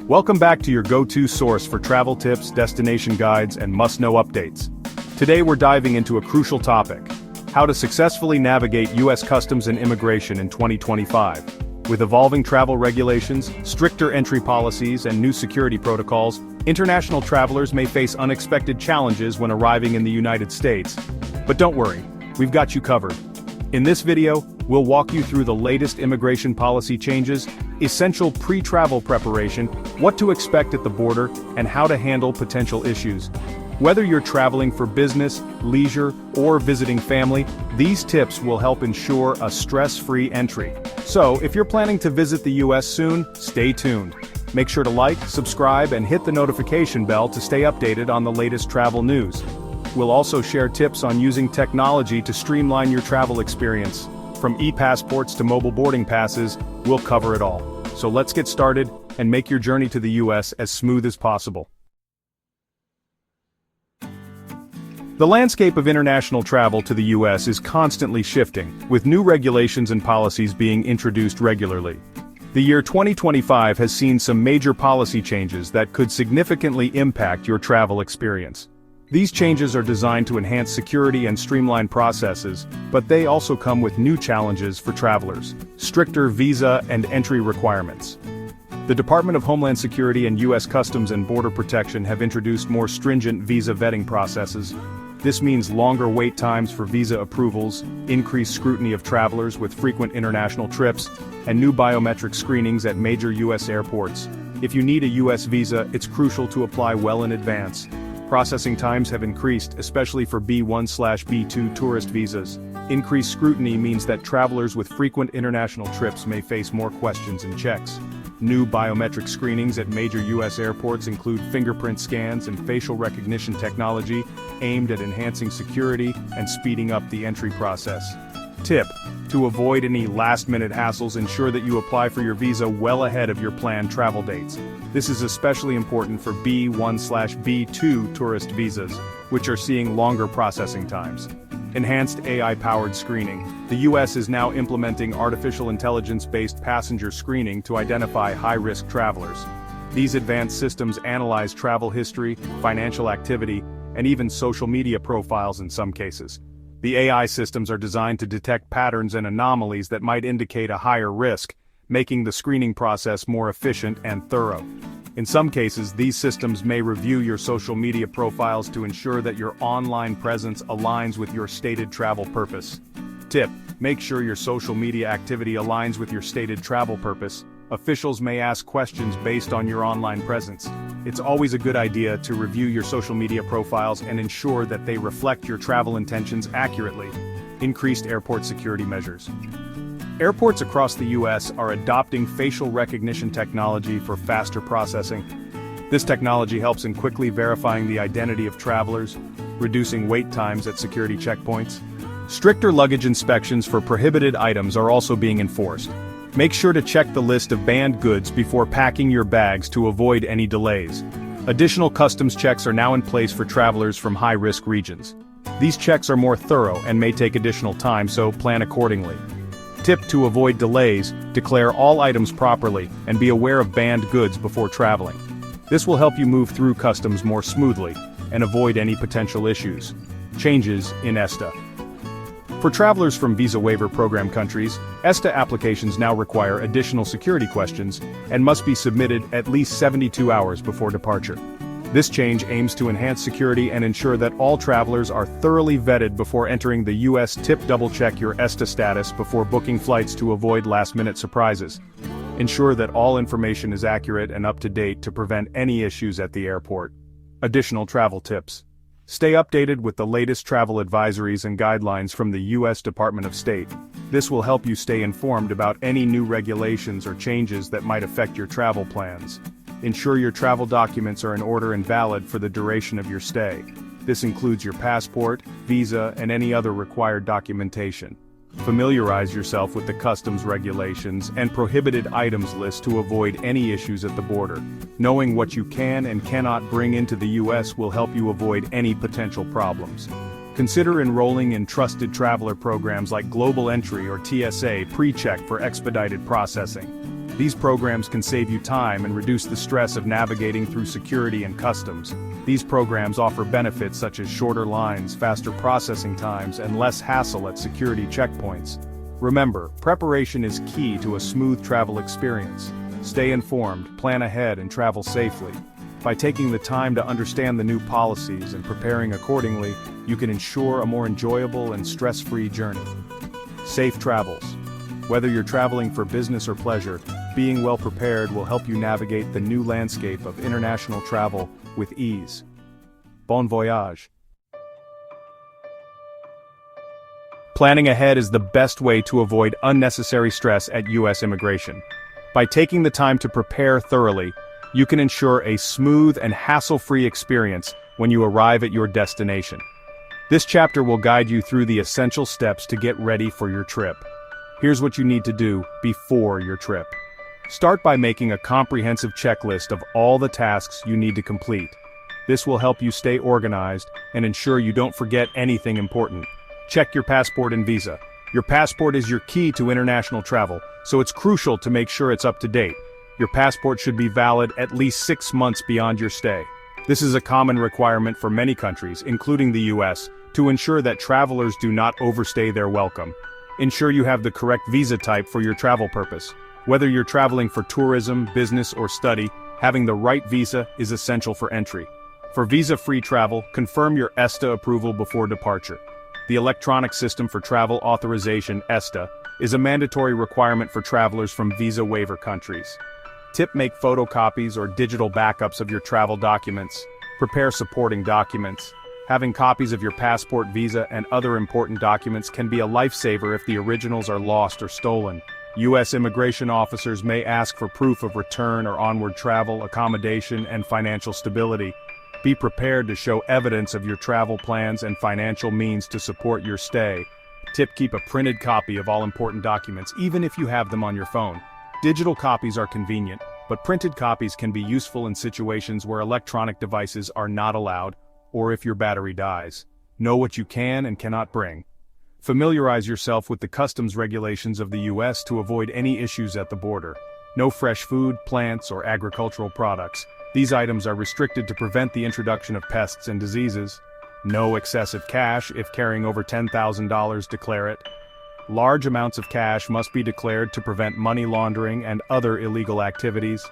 Welcome back to your go-to source for travel tips, destination guides, and must-know updates. Today we're diving into a crucial topic: how to successfully navigate U.S. Customs and Immigration in 2025. With evolving travel regulations, stricter entry policies, and new security protocols, international travelers may face unexpected challenges when arriving in the United States. But don't worry, we've got you covered. In this video, we'll walk you through the latest immigration policy changes, essential pre-travel preparation, what to expect at the border, and how to handle potential issues. Whether you're traveling for business, leisure, or visiting family, these tips will help ensure a stress-free entry. So, if you're planning to visit the US soon, stay tuned. Make sure to like, subscribe, and hit the notification bell to stay updated on the latest travel news. We'll also share tips on using technology to streamline your travel experience. From e-passports to mobile boarding passes, we'll cover it all. So let's get started and make your journey to the US as smooth as possible. The landscape of international travel to the US is constantly shifting, with new regulations and policies being introduced regularly. The year 2025 has seen some major policy changes that could significantly impact your travel experience. These changes are designed to enhance security and streamline processes, but they also come with new challenges for travelers: stricter visa and entry requirements. The Department of Homeland Security and U.S. Customs and Border Protection have introduced more stringent visa vetting processes. This means longer wait times for visa approvals, increased scrutiny of travelers with frequent international trips, and new biometric screenings at major U.S. airports. If you need a U.S. visa, it's crucial to apply well in advance. Processing times have increased, especially for B1/B2 tourist visas. Increased scrutiny means that travelers with frequent international trips may face more questions and checks. New biometric screenings at major U.S. airports include fingerprint scans and facial recognition technology aimed at enhancing security and speeding up the entry process. Tip: to avoid any last-minute hassles, ensure that you apply for your visa well ahead of your planned travel dates. This is especially important for B1/B2 tourist visas, which are seeing longer processing times. Enhanced AI-powered screening. The U.S. is now implementing artificial intelligence-based passenger screening to identify high-risk travelers. These advanced systems analyze travel history, financial activity, and even social media profiles in some cases. The AI systems are designed to detect patterns and anomalies that might indicate a higher risk, making the screening process more efficient and thorough. In some cases, these systems may review your social media profiles to ensure that your online presence aligns with your stated travel purpose. Tip: make sure your social media activity aligns with your stated travel purpose. Officials may ask questions based on your online presence. It's always a good idea to review your social media profiles and ensure that they reflect your travel intentions accurately. Increased airport security measures. Airports across the U.S. are adopting facial recognition technology for faster processing. This technology helps in quickly verifying the identity of travelers, reducing wait times at security checkpoints. Stricter luggage inspections for prohibited items are also being enforced. Make sure to check the list of banned goods before packing your bags to avoid any delays. Additional customs checks are now in place for travelers from high-risk regions. These checks are more thorough and may take additional time, so plan accordingly. Tip: to avoid delays, declare all items properly and be aware of banned goods before traveling. This will help you move through customs more smoothly and avoid any potential issues. Changes in ESTA. For travelers from Visa Waiver Program countries, ESTA applications now require additional security questions and must be submitted at least 72 hours before departure. This change aims to enhance security and ensure that all travelers are thoroughly vetted before entering the U.S. Tip: double-check your ESTA status before booking flights to avoid last-minute surprises. Ensure that all information is accurate and up to date to prevent any issues at the airport. Additional travel tips. Stay updated with the latest travel advisories and guidelines from the U.S. Department of State. This will help you stay informed about any new regulations or changes that might affect your travel plans. Ensure your travel documents are in order and valid for the duration of your stay. This includes your passport, visa, and any other required documentation. Familiarize yourself with the customs regulations and prohibited items list to avoid any issues at the border. Knowing what you can and cannot bring into the U.S. will help you avoid any potential problems. Consider enrolling in trusted traveler programs like Global Entry or TSA PreCheck for expedited processing. These programs can save you time and reduce the stress of navigating through security and customs. These programs offer benefits such as shorter lines, faster processing times, and less hassle at security checkpoints. Remember, preparation is key to a smooth travel experience. Stay informed, plan ahead, and travel safely. By taking the time to understand the new policies and preparing accordingly, you can ensure a more enjoyable and stress-free journey. Safe travels. Whether you're traveling for business or pleasure, being well prepared will help you navigate the new landscape of international travel with ease. Bon voyage. Planning ahead is the best way to avoid unnecessary stress at U.S. immigration. By taking the time to prepare thoroughly, you can ensure a smooth and hassle-free experience when you arrive at your destination. This chapter will guide you through the essential steps to get ready for your trip. Here's what you need to do before your trip. Start by making a comprehensive checklist of all the tasks you need to complete. This will help you stay organized and ensure you don't forget anything important. Check your passport and visa. Your passport is your key to international travel, so it's crucial to make sure it's up to date. Your passport should be valid at least 6 months beyond your stay. This is a common requirement for many countries, including the US, to ensure that travelers do not overstay their welcome. Ensure you have the correct visa type for your travel purpose. Whether you're traveling for tourism, business, or study, having the right visa is essential for entry. For visa-free travel, confirm your ESTA approval before departure. The Electronic System for Travel Authorization (ESTA) is a mandatory requirement for travelers from visa waiver countries. Tip: make photocopies or digital backups of your travel documents. Prepare supporting documents. Having copies of your passport, visa, and other important documents can be a lifesaver if the originals are lost or stolen. U.S. immigration officers may ask for proof of return or onward travel, accommodation, and financial stability. Be prepared to show evidence of your travel plans and financial means to support your stay. Tip: keep a printed copy of all important documents, even if you have them on your phone. Digital copies are convenient, but printed copies can be useful in situations where electronic devices are not allowed, or if your battery dies. Know what you can and cannot bring. Familiarize yourself with the customs regulations of the U.S. to avoid any issues at the border. No fresh food, plants, or agricultural products. These items are restricted to prevent the introduction of pests and diseases. No excessive cash. If carrying over $10,000, declare it. Large amounts of cash must be declared to prevent money laundering and other illegal activities.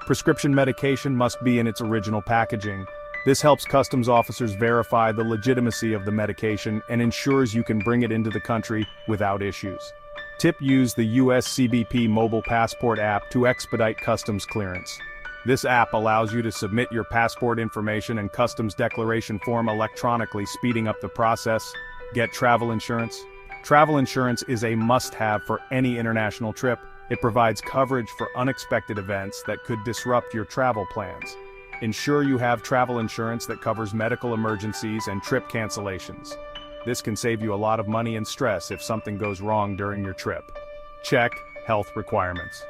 Prescription medication must be in its original packaging. This helps customs officers verify the legitimacy of the medication and ensures you can bring it into the country without issues. Tip: use the US CBP mobile passport app to expedite customs clearance. This app allows you to submit your passport information and customs declaration form electronically, speeding up the process. Get travel insurance. Travel insurance is a must-have for any international trip. It provides coverage for unexpected events that could disrupt your travel plans. Ensure you have travel insurance that covers medical emergencies and trip cancellations. This can save you a lot of money and stress if something goes wrong during your trip. Check health requirements.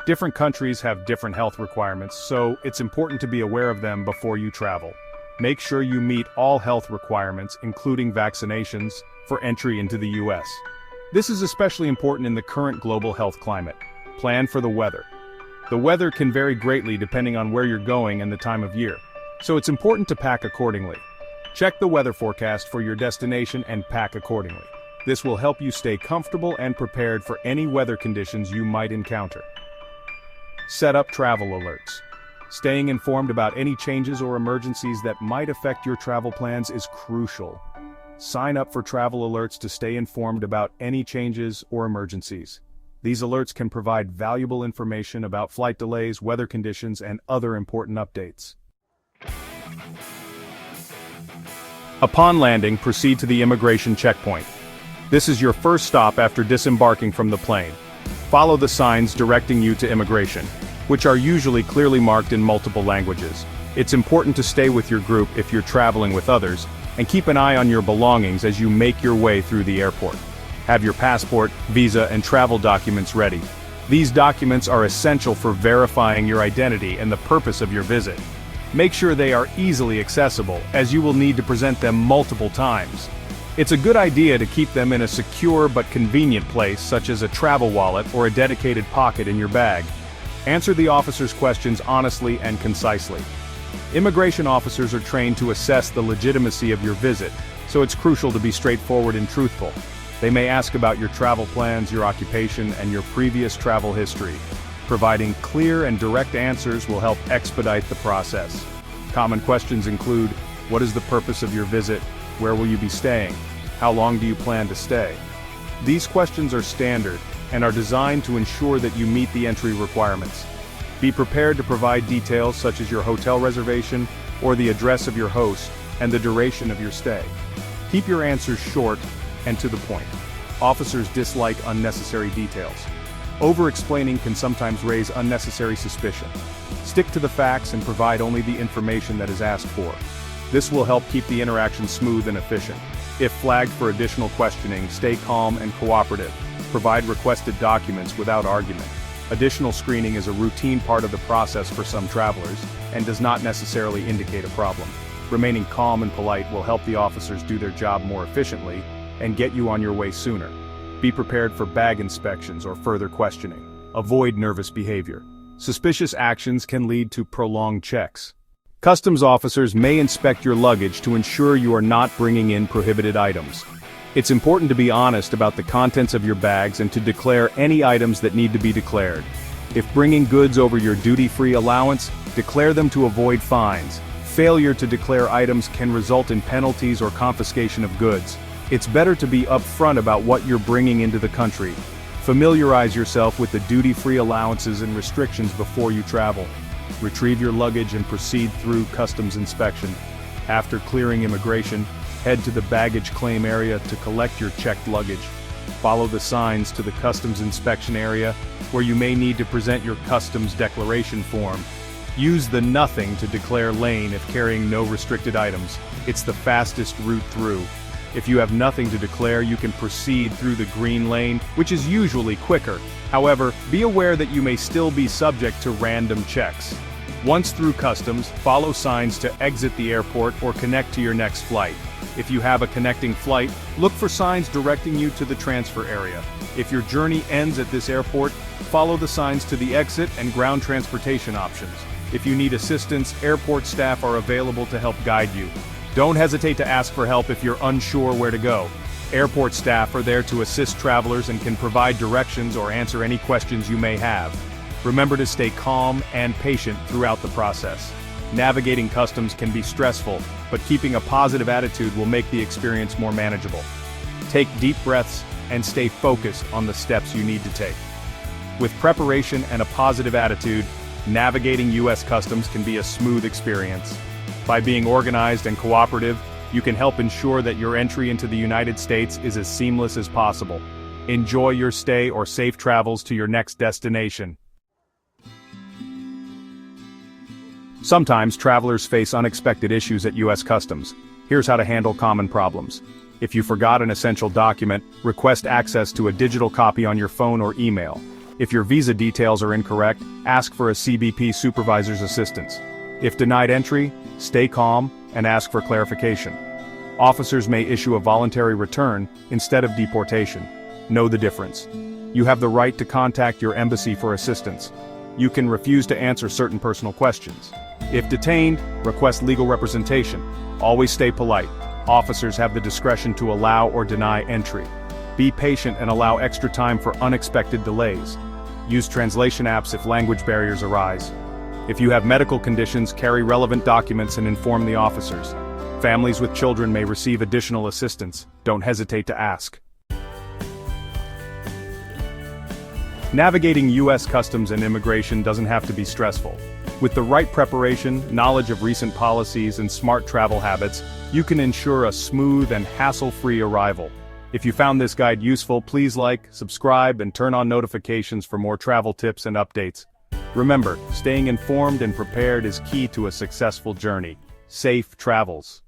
Different countries have different health requirements, so it's important to be aware of them before you travel. Make sure you meet all health requirements, including vaccinations, for entry into the U.S. This is especially important in the current global health climate. Plan for the weather. The weather can vary greatly depending on where you're going and the time of year, so it's important to pack accordingly. Check the weather forecast for your destination and pack accordingly. This will help you stay comfortable and prepared for any weather conditions you might encounter. Set up travel alerts. Staying informed about any changes or emergencies that might affect your travel plans is crucial. Sign up for travel alerts to stay informed about any changes or emergencies. These alerts can provide valuable information about flight delays, weather conditions, and other important updates. Upon landing, proceed to the immigration checkpoint. This is your first stop after disembarking from the plane. Follow the signs directing you to immigration, which are usually clearly marked in multiple languages. It's important to stay with your group if you're traveling with others, and keep an eye on your belongings as you make your way through the airport. Have your passport, visa, and travel documents ready. These documents are essential for verifying your identity and the purpose of your visit. Make sure they are easily accessible, as you will need to present them multiple times. It's a good idea to keep them in a secure but convenient place, such as a travel wallet or a dedicated pocket in your bag. Answer the officer's questions honestly and concisely. Immigration officers are trained to assess the legitimacy of your visit, so it's crucial to be straightforward and truthful. They may ask about your travel plans, your occupation, and your previous travel history. Providing clear and direct answers will help expedite the process. Common questions include, what is the purpose of your visit? Where will you be staying? How long do you plan to stay? These questions are standard and are designed to ensure that you meet the entry requirements. Be prepared to provide details such as your hotel reservation or the address of your host and the duration of your stay. Keep your answers short and to the point. Officers dislike unnecessary details. Over-explaining can sometimes raise unnecessary suspicion. Stick to the facts and provide only the information that is asked for. This will help keep the interaction smooth and efficient. If flagged for additional questioning, stay calm and cooperative. Provide requested documents without argument. Additional screening is a routine part of the process for some travelers, and does not necessarily indicate a problem. Remaining calm and polite will help the officers do their job more efficiently, and get you on your way sooner. Be prepared for bag inspections or further questioning. Avoid nervous behavior. Suspicious actions can lead to prolonged checks. Customs officers may inspect your luggage to ensure you are not bringing in prohibited items. It's important to be honest about the contents of your bags and to declare any items that need to be declared. If bringing goods over your duty-free allowance, declare them to avoid fines. Failure to declare items can result in penalties or confiscation of goods. It's better to be upfront about what you're bringing into the country. Familiarize yourself with the duty-free allowances and restrictions before you travel. Retrieve your luggage and proceed through customs inspection. After clearing immigration, head to the baggage claim area to collect your checked luggage. Follow the signs to the customs inspection area, where you may need to present your customs declaration form. Use the nothing to declare lane if carrying no restricted items. It's the fastest route through. If you have nothing to declare, you can proceed through the green lane, which is usually quicker. However, be aware that you may still be subject to random checks. Once through customs, follow signs to exit the airport or connect to your next flight. If you have a connecting flight, look for signs directing you to the transfer area. If your journey ends at this airport, follow the signs to the exit and ground transportation options. If you need assistance, airport staff are available to help guide you. Don't hesitate to ask for help if you're unsure where to go. Airport staff are there to assist travelers and can provide directions or answer any questions you may have. Remember to stay calm and patient throughout the process. Navigating customs can be stressful, but keeping a positive attitude will make the experience more manageable. Take deep breaths and stay focused on the steps you need to take. With preparation and a positive attitude, navigating U.S. customs can be a smooth experience. By being organized and cooperative, you can help ensure that your entry into the United States is as seamless as possible. Enjoy your stay or safe travels to your next destination. Sometimes travelers face unexpected issues at U.S. Customs. Here's how to handle common problems. If you forgot an essential document, request access to a digital copy on your phone or email. If your visa details are incorrect, ask for a CBP supervisor's assistance. If denied entry, stay calm and ask for clarification. Officers may issue a voluntary return instead of deportation. Know the difference. You have the right to contact your embassy for assistance. You can refuse to answer certain personal questions. If detained, request legal representation. Always stay polite. Officers have the discretion to allow or deny entry. Be patient and allow extra time for unexpected delays. Use translation apps if language barriers arise. If you have medical conditions, carry relevant documents and inform the officers. Families with children may receive additional assistance. Don't hesitate to ask. Navigating U.S. Customs and immigration doesn't have to be stressful. With the right preparation, knowledge of recent policies, and smart travel habits, you can ensure a smooth and hassle-free arrival. If you found this guide useful, please like, subscribe, and turn on notifications for more travel tips and updates. Remember, staying informed and prepared is key to a successful journey. Safe travels.